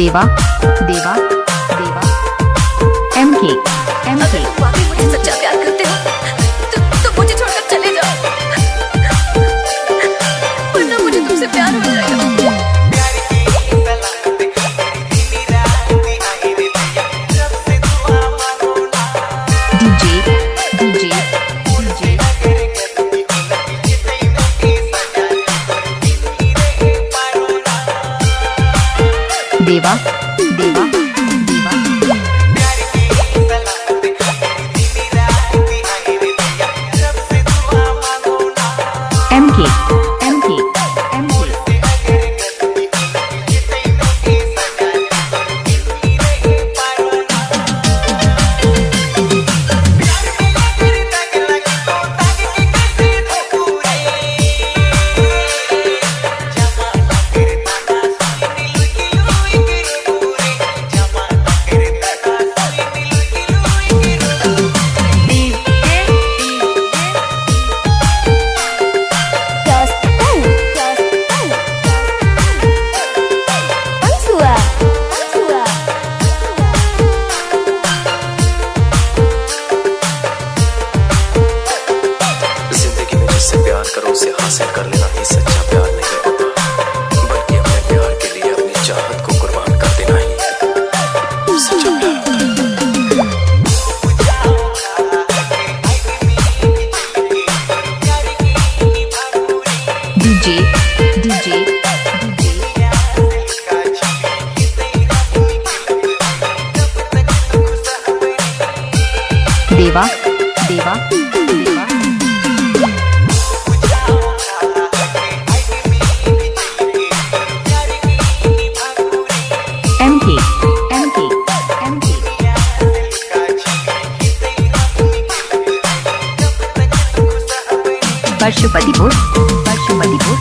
देवा देवा देवा एम के वाकई मुझे सच्चा प्यार करते हो तो मुझे छोड़कर चले जाओ, वरना मुझे तुमसे प्यार हो जाएगा। डीजे डीजे डीजे देवा देवा देवा एम के एम के एम के जिससे प्यार करो उसे हासिल कर लेना ही सच्चा प्यार नहीं होता, बल्कि अपने प्यार के लिए अपनी चाहत को कुर्बान कर देना ही सच्चा प्यार होता है। डीजे डीजे देवा देवा देवा एम के एम के एम के पशुपतिपुर पशुपतिपुर